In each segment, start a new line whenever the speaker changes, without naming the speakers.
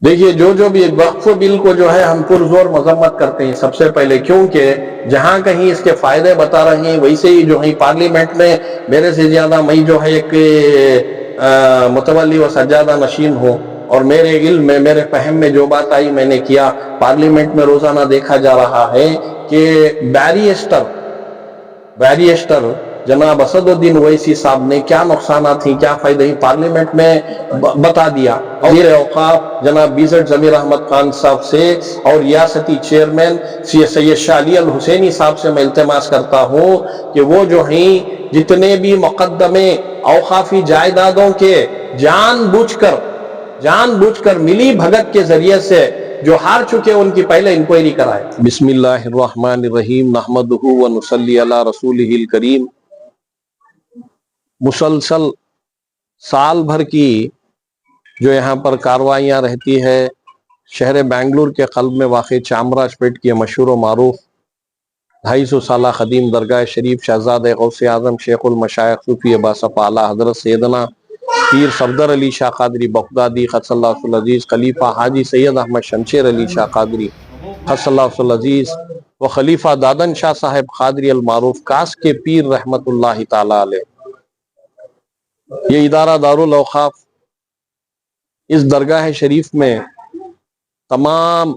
دیکھیے جو بھی وقف بل کو جو ہے ہم پرزور مذمت کرتے ہیں سب سے پہلے، کیونکہ جہاں کہیں اس کے فائدے بتا رہے ہیں ویسے ہی جو ہے پارلیمنٹ میں میرے سے زیادہ میں جو ہے ایک متولی و سجادہ نشین ہوں، اور میرے علم میں میرے فہم میں جو بات آئی میں نے کیا۔ پارلیمنٹ میں روزانہ دیکھا جا رہا ہے کہ بیریسٹر جناب اسد الدین اویسی صاحب نے کیا نقصانات ہیں کیا فائدے ہیں پارلیمنٹ میں بتا دیا۔ وزیر اوقاف جناب بیزٹ ضمیر احمد خان صاحب سے اور ریاستی چیئرمین سید شاہ علی الحسینی صاحب سے میں التماس کرتا ہوں کہ وہ جو ہیں جتنے بھی مقدمے اوقافی جائیدادوں کے جان بوجھ کر ملی بھگت کے ذریعے سے جو ہار چکے ان کی پہلے انکوائری کرائے۔ بسم اللہ الرحمن الرحیم، نحمدہ و نصلی علی رسولہ الکریم۔ مسلسل سال بھر کی جو یہاں پر کاروائیاں رہتی ہے، شہر بنگلور کے قلب میں واقع چامراج پیٹ کی مشہور و معروف 250 سالہ قدیم درگاہ شریف شہزادہ غوث اعظم شیخ المشائخ صوفی باصف اعلیٰ حضرت سیدنا پیر صفدر علی شاہ قادری بغدادی قدس اللہ العزیز، خلیفہ حاجی سید احمد شمشیر علی شاہ قادری قدس اللہ العزیز و خلیفہ دادن شاہ صاحب قادری المعروف کاس کے پیر رحمت اللہ تعالی علیہ۔ یہ ادارہ دارالاوقاف اس درگاہ شریف میں تمام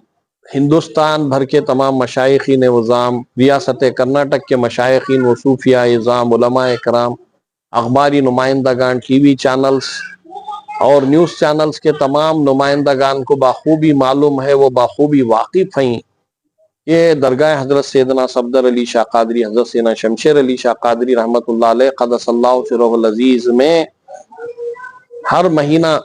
ہندوستان بھر کے تمام مشائخین وزام، ریاست کرناٹک کے مشائخین و صوفیاء اعظام، علماء کرام، اخباری نمائندگان، ٹی وی چینلز اور نیوز چینلز کے تمام نمائندگان کو بخوبی معلوم ہے، وہ بخوبی واقف ہیں کہ درگاہ حضرت سیدنا صفدر علی شاہ قادری حضرت سیدنا شمشیر علی شاہ قادری رحمت اللہ علیہ قدس اللہ سرہ العزیز میں ہر مہینہ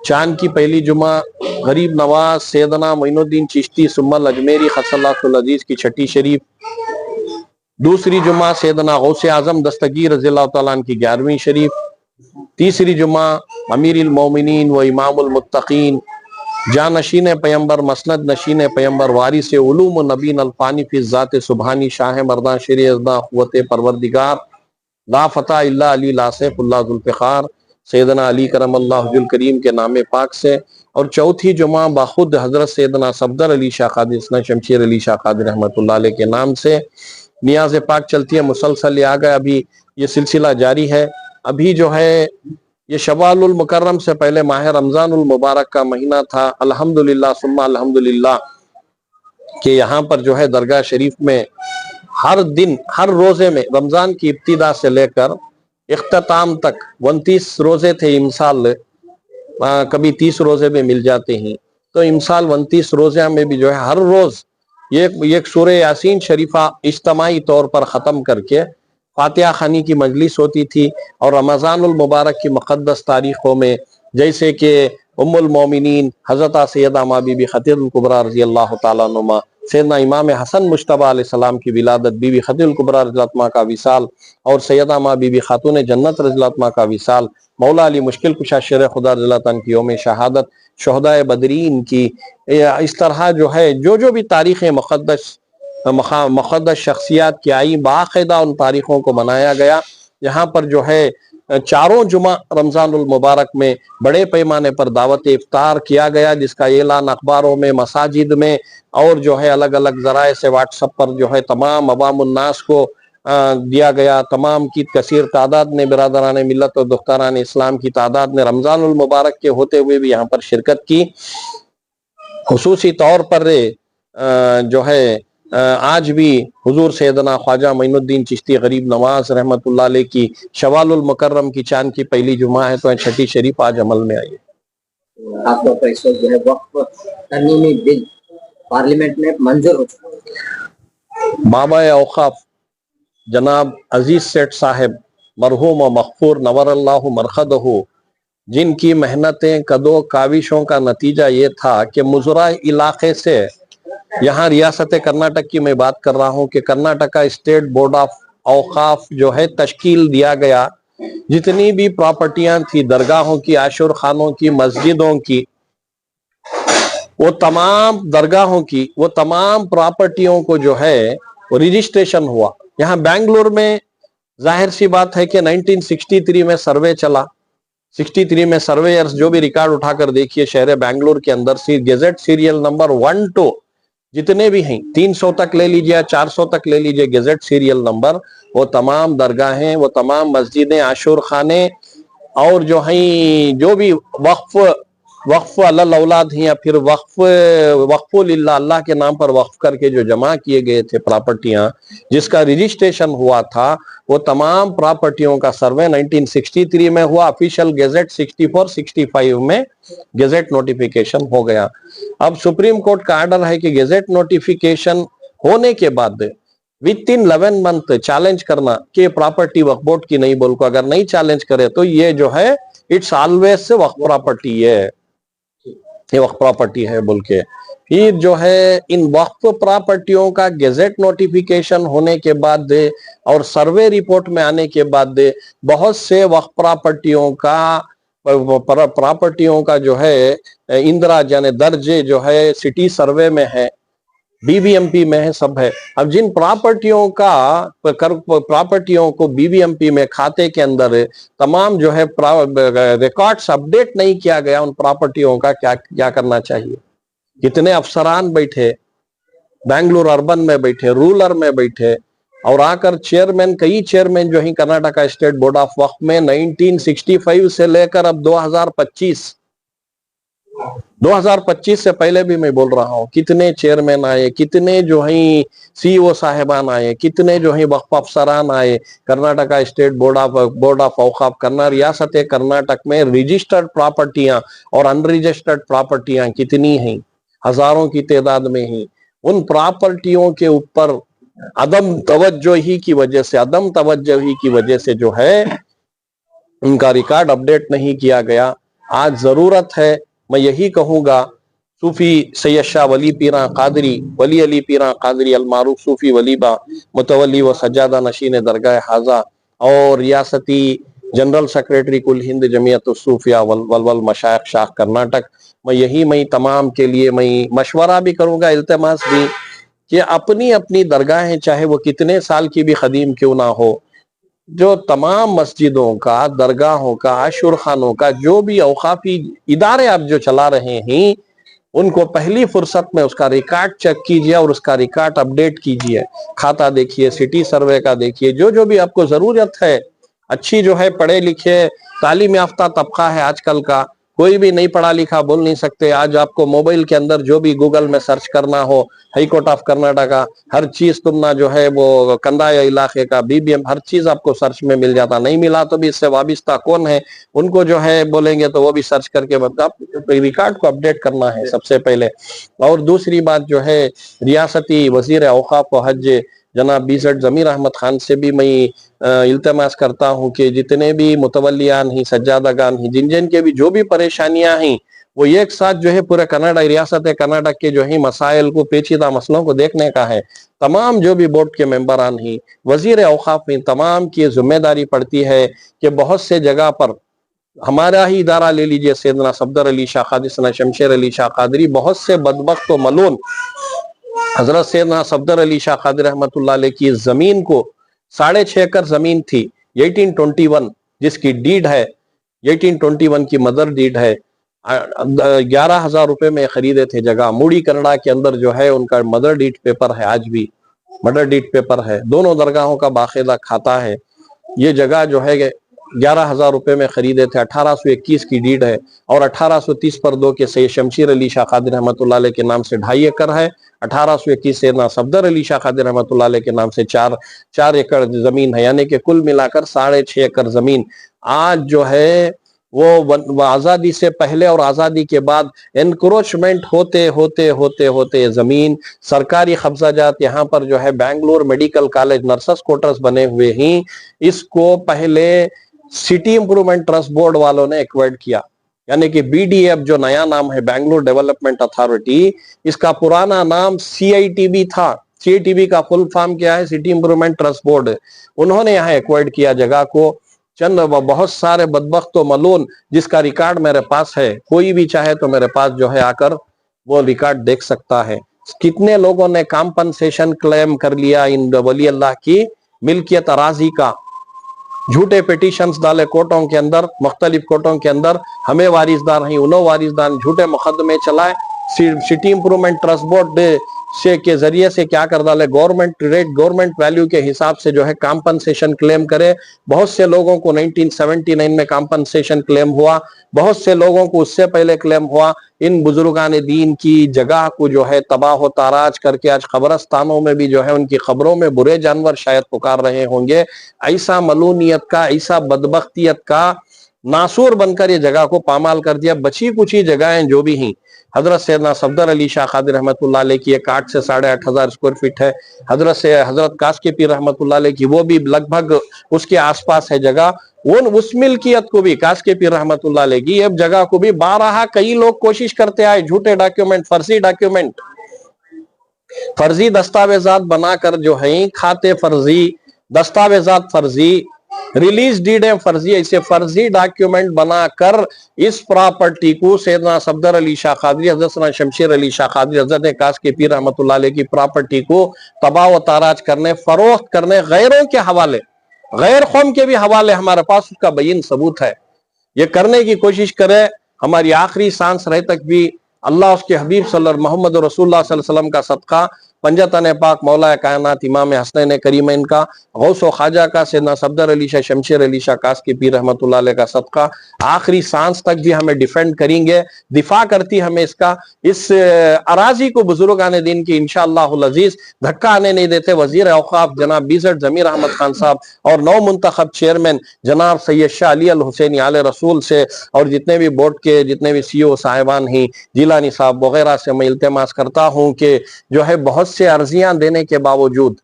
چاند کی پہلی جمعہ غریب نواز سیدنا معین الدین چشتی ثم الاجمیری قدس اللہ العزیز کی چھٹی شریف، دوسری جمعہ سیدنا غوث اعظم دستگیر رضی اللہ تعالیٰ عنہ کی 11ویں شریف، تیسری جمعہ امیر المومنین و امام المتقین جانشین پیمبر مسند نشین پیمبر وارث علوم نبین الفانی فی ذات سبحانی شاہ مردان شیر ازداں قوت پروردگار لا فتح اللہ علی لا سیف اللہ ذوالفقار سیدنا علی کرم اللہ وجہ الکریم کے نام پاک سے، اور چوتھی جمعہ باخود حضرت سیدنا صفدر علی شاہ قادری سیدنا شمشیر علی شاہ قادری رحمت اللہ علیہ کے نام سے نیاز پاک چلتی ہے مسلسل۔ یہ آگے ابھی یہ سلسلہ جاری ہے۔ ابھی جو ہے یہ شوال المکرم سے پہلے ماہ رمضان المبارک کا مہینہ تھا، الحمدللہ ثم الحمدللہ کہ یہاں پر جو ہے درگاہ شریف میں ہر دن ہر روزے میں رمضان کی ابتدا سے لے کر اختتام تک 29 روزے تھے امسال، کبھی 30 روزے میں مل جاتے ہیں، تو امسال 29 روزے میں بھی جو ہے ہر روز ایک سورہ یاسین شریفہ اجتماعی طور پر ختم کر کے فاتحہ خوانی کی مجلس ہوتی تھی، اور رمضان المبارک کی مقدس تاریخوں میں جیسے کہ ام المومنین حضرت سیدہ ماں بی بی خدیجہ الکبریٰ رضی اللہ تعالیٰ عنہ، سیدنا امام حسن مجتبیٰ علیہ السلام کی ولادت، بی بی خدیجہ الکبریٰ رضی اللہ عنہ کا وصال، اور سیدہ ماں بی بی خاتون جنت رضی اللہ عنہ کا وصال، مولا علی مشکل کشا شیر خدا رضی اللہ عنہ کی یوم شہادت، شہدائے بدرین کی، اس طرح جو ہے جو بھی تاریخیں مقدس شخصیات کی آئی باقاعدہ ان تاریخوں کو منایا گیا۔ یہاں پر جو ہے چاروں جمعہ رمضان المبارک میں بڑے پیمانے پر دعوت افطار کیا گیا، جس کا اعلان اخباروں میں، مساجد میں، اور جو ہے الگ الگ ذرائع سے واٹس ایپ پر جو ہے تمام عوام الناس کو دیا گیا۔ تمام کی کثیر تعداد نے، برادران ملت اور دختران اسلام کی تعداد نے رمضان المبارک کے ہوتے ہوئے بھی یہاں پر شرکت کی۔ خصوصی طور پر جو ہے آج بھی حضور سیدنا خواجہ معین الدین چشتی غریب نواز رحمت اللہ علیہ کی شوال المکرم کی چاند کی پہلی جمعہ ہے، تو چھٹی شریف آج عمل میں آئی ہے۔
آپ کا اس وقت جو ہے وقف ترمیمی بل پارلیمنٹ میں منظور ہو چکا ہے۔
بابا اوقاف جناب عزیز سیٹھ صاحب مرحوم و مغفور نور اللہ مرقدہ، جن کی محنتیں قدو کاوشوں کا نتیجہ یہ تھا کہ مزرعہ علاقے سے یہاں ریاست کرناٹک کی میں بات کر رہا ہوں کہ کرناٹکا اسٹیٹ بورڈ آف اوقاف جو ہے تشکیل دیا گیا، جتنی بھی پراپرٹیاں تھی درگاہوں کی، عاشور خانوں کی، مسجدوں کی، وہ تمام درگاہوں کی وہ تمام پراپرٹیوں کو جو ہے وہ رجسٹریشن ہوا۔ یہاں بنگلور میں ظاہر سی بات ہے کہ 1963 میں سروے چلا، 63 में सर्वेयर्स जो भी रिकॉर्ड उठाकर देखिए शहर बेंगलुरु के अंदर गेजेट सीरियल नंबर 1 to जितने भी हैं 300 तक ले लीजिए, 400 तक ले लीजिए गेजेट सीरियल नंबर, वो तमाम दरगाहें, वो तमाम मस्जिदें, आशूर खाने और जो हैं जो भी वक्फ अल्लाह औलाद हैं या फिर वक्फ लिल्लाह, अल्लाह के नाम पर वक्फ करके जो जमा किए गए थे प्रॉपर्टियां, जिसका रजिस्ट्रेशन हुआ था, वो तमाम प्रॉपर्टियों का सर्वे 1963 में हुआ। ऑफिशियल गेजेट 64-65 में गेजेट नोटिफिकेशन हो गया। अब सुप्रीम कोर्ट का आर्डर है कि गेजेट नोटिफिकेशन होने के बाद विद इन 11 मंथ चैलेंज करना कि प्रॉपर्टी वक्फ बोर्ड की नहीं, बोल को अगर नहीं चैलेंज करे तो ये जो है it's always say Waqf property है, ये वक्फ प्रॉपर्टी है बोल के। फिर जो है इन वक्फ प्रॉपर्टियों का गेजेट नोटिफिकेशन होने के बाद और सर्वे रिपोर्ट में आने के बाद बहुत से वक्फ प्रॉपर्टियों का जो है इंदराज यानी दर्जे जो है सिटी सर्वे में है, बीबीएमपी में है, सब है। अब जिन प्रॉपर्टियों को बीबीएमपी में खाते के अंदर तमाम जो है रिकॉर्ड्स अपडेट नहीं किया गया, उन प्रॉपर्टियों का क्या करना चाहिए? कितने अफसरान बैठे, बेंगलुरु अर्बन में बैठे, रूरल में बैठे और आकर चेयरमैन, कई चेयरमैन जो है कर्नाटका स्टेट बोर्ड ऑफ वक्फ में 1965 से लेकर अब 2025 से पहले भी मैं बोल रहा हूं, कितने चेयरमैन आए, कितने जो हैं सीईओ साहिबान आए, कितने जो हैं वक्फ अफसरान आए। कर्नाटका स्टेट बोर्ड ऑफ औकाफ रियासत कर्नाटक में रजिस्टर्ड प्रॉपर्टियां और अनरजिस्टर्ड प्रॉपर्टियां कितनी हैं, हजारों की तादाद में ही। उन प्रॉपर्टियों के ऊपर अदम तवज्जोही की वजह से जो है उनका रिकॉर्ड अपडेट नहीं किया गया। आज जरूरत है, मैं यही कहूंगा, सूफी सैयद शाह वली पीरा कादरी, वली अली पीरा कादरी अलमारूफ सूफी वलीबा मुतवली व सज्जादा नशीन दरगाह हाजा और रियासती जनरल सेक्रेटरी कुल हिंद जमीयत सूफिया वल मशाइख शाह कर्नाटक, मैं तमाम के लिए मैं मशवरा भी करूंगा, इल्तिमास भी, कि अपनी अपनी दरगाहें चाहे वो कितने साल की भी खदीम क्यों ना हो, जो तमाम मस्जिदों का, दरगाहों का, आशुर खानों का जो भी औकाफी इदारे आप जो चला रहे हैं, उनको पहली फुर्सत में उसका रिकॉर्ड चेक कीजिए और उसका रिकॉर्ड अपडेट कीजिए। खाता देखिए, सिटी सर्वे का देखिए, जो भी आपको जरूरत है। अच्छी जो है पढ़े लिखे तालीम याफ्ता तबका है आजकल का, कोई भी नहीं पढ़ा लिखा बोल नहीं सकते। आज आपको मोबाइल के अंदर जो भी गूगल में सर्च करना हो, हाई कोर्ट ऑफ कर्नाटका, हर चीज तुमना जो है वो कंदाया इलाके का बीबीएम, हर चीज आपको सर्च में मिल जाता। नहीं मिला तो भी इससे वाबिस्ता कौन है उनको जो है बोलेंगे तो वो भी सर्च करके आप रिकॉर्ड को अपडेट करना है सबसे पहले। और दूसरी बात जो है, रियासती वजीर औकाफ व हज जनाब बीजट जमीर अहमद खान से भी मैं इल्तमास करता हूं कि जितने भी मुतवलियान ही, सज्जादागान ही, जिन के भी जो भी परेशानियां हैं, वो एक साथ जो है पूरे रियासत कर्नाटक के जो है मसाइल को, पेचीदा मसलों को देखने का है। तमाम जो भी बोर्ड के मेंबरान ही, वजीर औकाफ में, तमाम की जिम्मेदारी पड़ती है कि बहुत से जगह पर, हमारा ही इदारा ले लीजिए, सैयदना सफदर अली शाह कादरी, सैयदना शमशेर अली शाह कादरी, बहुत से बदबख्त व मलून हजरत सैयदना सफदर अली शाह कादरी रहमतुल्लाह अलैह की जमीन को 6.5 एकड़ जमीन थी 1821, जिसकी डीड है 1821 की मदर डीड है, 11,000 रुपए में खरीदे थे जगह। मूड़ी कन्नड़ा के अंदर जो है उनका मदर डीड पेपर है, आज भी मदर डीड पेपर है, दोनों दरगाहों का बाकायदा खाता है। ये जगह जो है 11,000 रुपए में खरीदे थे, 1821 की डीड है और 1830 पर 2 के सैयद शमशेर अली शाह कादरी रहमतुल्लाह अलैह के नाम से 2.5 एकड़ है। 1821 से ना सफदर अली शाह कादरी रहमतुल्लाह अलैह के नाम से 4 एकड़ जमीन है, यानी कि कुल मिलाकर 6.5 एकड़ जमीन। आज जो है वो आजादी से पहले और आजादी के बाद एनक्रोचमेंट होते होते होते होते जमीन सरकारी कब्जाजात, यहाँ पर जो है Bengaluru medical college nurses quarters बने हुए हैं, इसको पहले सिटी इंप्रूवमेंट ट्रस्ट बोर्ड वालों ने एक्वायर्ड किया, यानी कि बीडीएफ जो नया नाम है बेंगलुरु डेवलपमेंट अथॉरिटी, इसका पुराना नाम सीआईटीबी था। सीआईटीबी का फुल फॉर्म क्या है? City improvement trust board. उन्होंने यहाँ एक्वायर्ड किया जगह को। चंद बहुत सारे बदबख्त मलून जिसका रिकॉर्ड मेरे पास है, कोई भी चाहे तो मेरे पास जो है आकर वो रिकॉर्ड देख सकता है। कितने लोगों ने कॉम्पनसेशन क्लेम कर लिया इन वली अल्लाह की मिल्कियत अराजी का, झूठे पिटिशंस डाले कोर्टों के अंदर, मुख्तलिफ कोर्टों के अंदर, हमें वारिसदार हैं, उन्हों वारिसदार, झूठे मुकदमे चलाए। सिटी इंप्रूवमेंट ट्रस्ट बोर्ड से के जरिए से क्या कर डाले, गवर्नमेंट रेट, गवर्नमेंट वैल्यू के हिसाब से जो है कॉम्पनसेशन क्लेम करे। बहुत से लोगों को 1979 में कॉम्पनसेशन क्लेम हुआ, बहुत से लोगों को उससे पहले क्लेम हुआ। इन बुजुर्गान दीन की जगह को जो है तबाह व ताराज करके आज कब्रस्तानों में भी जो है उनकी खबरों में बुरे जानवर शायद पुकार रहे होंगे। ऐसा मलूनियत का, ऐसा बदबख्तियत का नासूर बनकर ये जगह को पामाल कर दिया। बची कुछ ही जगहें जो भी हैं, हजरत सैयदना सफदर अली शाह कादरी रहमतुल्लाह अलैह की एक 8 से 8,500 स्क्वायर फीट है। हजरत कासकी पीर रहमतुल्लाह अलैह की वो भी लगभग उसके आसपास है जगह। उस मिल्कियत को भी, कासकी पीर रहमतुल्लाह अलैह की अब जगह को भी बारहा कई लोग कोशिश करते आए, झूठे डॉक्यूमेंट, फर्जी डॉक्यूमेंट, फर्जी दस्तावेजात बनाकर जो है, खाते फर्जी, दस्तावेजात फर्जी, रिलीज डीडें फर्जी, ऐसे फर्जी डॉक्यूमेंट बनाकर इस प्रॉपर्टी को सैयदना सफदर अली शाह कादरी, हजरत शमशेर अली शाह कादरी, हजरत कासकी पीर रहमतुल्लाह अलैह की प्रॉपर्टी को तबाह व ताराज करने, फरोख्त करने, गैरों के हवाले, गैर कौम के भी हवाले हमारे पास उसका बयीन सबूत है। ये करने की कोशिश करे, हमारी आखिरी सांस रहे तक भी अल्लाह उसके हबीब मोहम्मद रसूलुल्लाह सल्लल्लाहु अलैहि वसल्लम का सदका, पंजतन पाक मौला कायनात इमाम हसनैन करीमैन का, गौस व ख्वाजा का, सैयदना सफदर अली शाह शमशेर अली शाह कासकी पीर रहमतुल्लाह अलैह का सदका, आखिरी सांस तक भी हमें डिफेंड करेंगे, दिफा करती हमें इसका, इस अराजी को बुजुर्गान दीन की इंशाअल्लाहुल अजीज धक्का आने नहीं देते। वजीर औकाफ जनाब बीज़ेड ज़मीर अहमद खान साहब और नौ मुंतखब चेयरमैन जनाब सैयद शाह अली अल हुसैनी आले रसूल से और जितने भी बोर्ड के जितने भी CEO साहिबान हैं, जिलानी साहब वगैरह से मैं इल्तिमास करता हूं कि जो है बहुत से अर्जियां देने के बावजूद,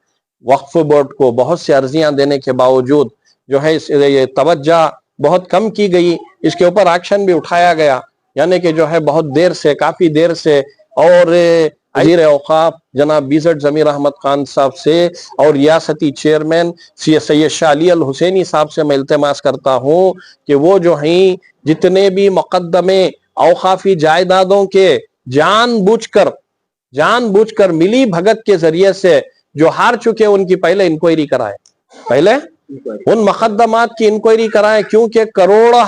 वक्फ बोर्ड को बहुत से अर्जियां देने के बावजूद जो है ये तवज्जो बहुत कम की गई, इसके ऊपर एक्शन भी उठाया गया, यानी कि जो है बहुत देर से, काफी देर से, और वज़ीर औकाफ जनाब बीज़ेड ज़मीर अहमद खान साहब से और रियासती चेयरमैन सैयद शाह अली अल हुसैनी साहब से मैं इल्तिमास करता हूं कि वो जो हैं जितने भी मुकद्दमे औकाफी जायदादों के जानबूझकर मिली भगत के जरिए से जो हार चुके उनकी पहले इंक्वायरी कराए, पहले उन मुकद्दमात की इंक्वायरी कराएं, क्योंकि करोड़ों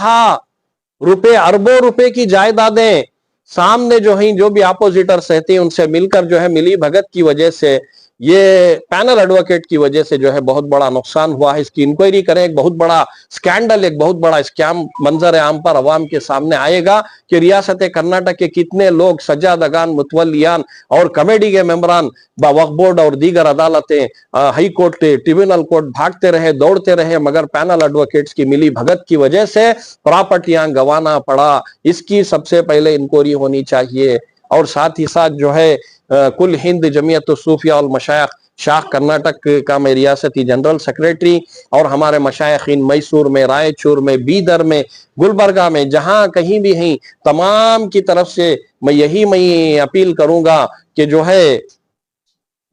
रुपए, अरबों रुपए की जायदादें सामने जो है, जो भी अपोजिटर्स रहते हैं उनसे मिलकर जो है मिली भगत की वजह से, ये पैनल एडवोकेट की वजह से जो है बहुत बड़ा नुकसान हुआ है। इसकी इंक्वायरी करें। एक बहुत बड़ा स्कैंडल, एक बहुत बड़ा स्कैम मंजर आम पर अवाम के सामने आएगा कि रियासत कर्नाटक के कितने लोग सज्जादगान, मुतवल्लियान और कमेटी के मेंबरान वक्फ बोर्ड और दीगर अदालतें, हाई कोर्ट, ट्रिब्यूनल कोर्ट भागते रहे, दौड़ते रहे, मगर पैनल एडवोकेट्स की मिली भगत की वजह से प्रॉपर्टियां गंवाना पड़ा। इसकी सबसे पहले इंक्वायरी होनी चाहिए। और साथ ही साथ जो है कुल हिंद जमीयत सूफिया और मशाइख शाह कर्नाटक का मैं रियासती जनरल सेक्रेटरी, और हमारे मशाइखीन मैसूर में, रायचूर में, बीदर में, गुलबर्गा में, जहां कहीं भी हैं, तमाम की तरफ से मैं अपील करूंगा कि जो है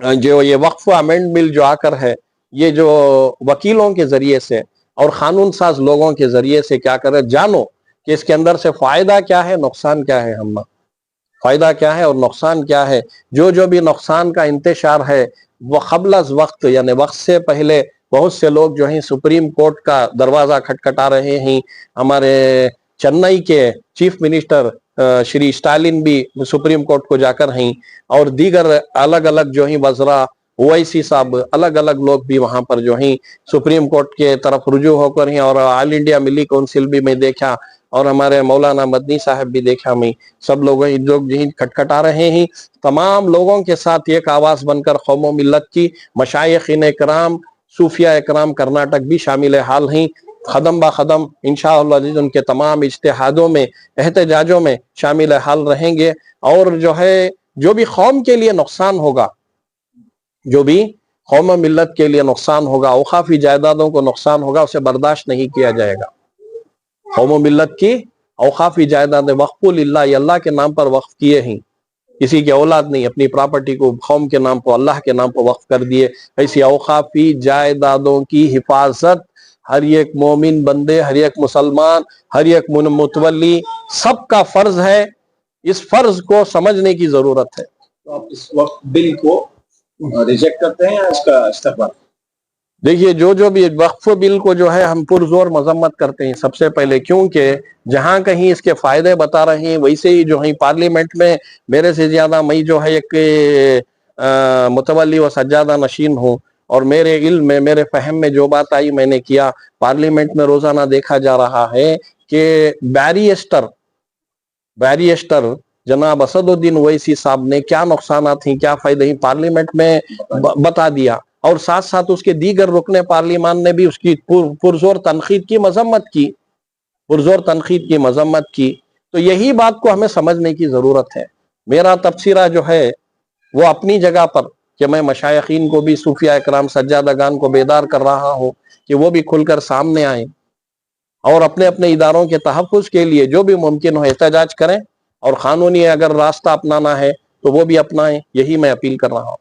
जो ये वक्फ अमेंड बिल जो आकर है, ये जो वकीलों के जरिए से और कानून साज लोगों के जरिए से क्या करे, जानो कि इसके अंदर से फायदा क्या है, नुकसान क्या है, हम फायदा क्या है और नुकसान क्या है। जो भी नुकसान का इंतशार है वो क़ब्ल अज़ वक्त, यानी वक्त से पहले बहुत से लोग जो हैं सुप्रीम कोर्ट का दरवाजा खटखटा रहे हैं। हमारे चेन्नई के चीफ मिनिस्टर श्री स्टालिन भी सुप्रीम कोर्ट को जाकर हैं, और दीगर अलग अलग जो हैं वज़रा, ओवैसी साहब, अलग अलग लोग भी वहां पर जो हैं सुप्रीम कोर्ट के तरफ रुजू होकर हैं। और ऑल इंडिया मिली काउंसिल भी मैं देखा, और हमारे मौलाना मदनी साहब भी देखा, मैं सब लोग खटखटा रहे हैं। तमाम लोगों के साथ एक आवाज बनकर कौम मिल्लत की मशाइखीन इकराम, सूफिया इकराम कर्नाटक भी शामिल हाल हैं। कदम ब कदम इंशाअल्लाह उनके तमाम इज्तिहादों में, एहतजाजों में शामिल हाल रहेंगे। और जो है जो भी कौम के लिए नुकसान होगा, जो भी कौम मिल्लत के लिए नुकसान होगा, औकाफी जायदादों को नुकसान होगा, उसे बर्दाश्त नहीं किया जाएगा। कौम मिल्लत की औकाफी जायदादें वक़्फ़ुलिल्लाह, अल्लाह के नाम पर वक्फ किए हैं, किसी की औलाद नहीं, अपनी प्रॉपर्टी को कौम के नाम पर, अल्लाह के नाम पर वक्फ कर दिए। ऐसी औकाफी जायदादों की हिफाजत हर एक मोमिन बंदे, हर एक मुसलमान, हर एक मुतवल्ली, सबका फर्ज है। इस फर्ज को समझने की जरूरत है।
तो आप इस वक्त बिल को रिजेक्ट करते हैं या इसका इस्तेमाल?
دیکھیے جو بھی وقف بل کو جو ہے ہم پرزور مذمت کرتے ہیں سب سے پہلے، کیونکہ جہاں کہیں اس کے فائدے بتا رہے ہیں ویسے ہی جو ہے پارلیمنٹ میں میرے سے زیادہ میں جو ہے ایک متولی و سجادہ نشین ہوں، اور میرے علم میں میرے فہم میں جو بات آئی میں نے کیا۔ پارلیمنٹ میں روزانہ دیکھا جا رہا ہے کہ بیریسٹر جناب اسد الدین اویسی صاحب نے کیا نقصانات ہیں کیا فائدے ہیں پارلیمنٹ میں بتا دیا، اور ساتھ ساتھ اس کے دیگر رکن پارلیمان نے بھی اس کی پرزور تنقید کی مذمت کی۔ تو یہی بات کو ہمیں سمجھنے کی ضرورت ہے۔ میرا تبصرہ جو ہے وہ اپنی جگہ پر کہ میں مشائخین کو بھی، صوفیاء اکرام سجادگان کو بیدار کر رہا ہوں کہ وہ بھی کھل کر سامنے آئیں اور اپنے اپنے اداروں کے تحفظ کے لیے جو بھی ممکن ہو احتجاج کریں، اور قانونی اگر راستہ اپنانا ہے تو وہ بھی اپنائیں، یہی میں اپیل کر رہا ہوں۔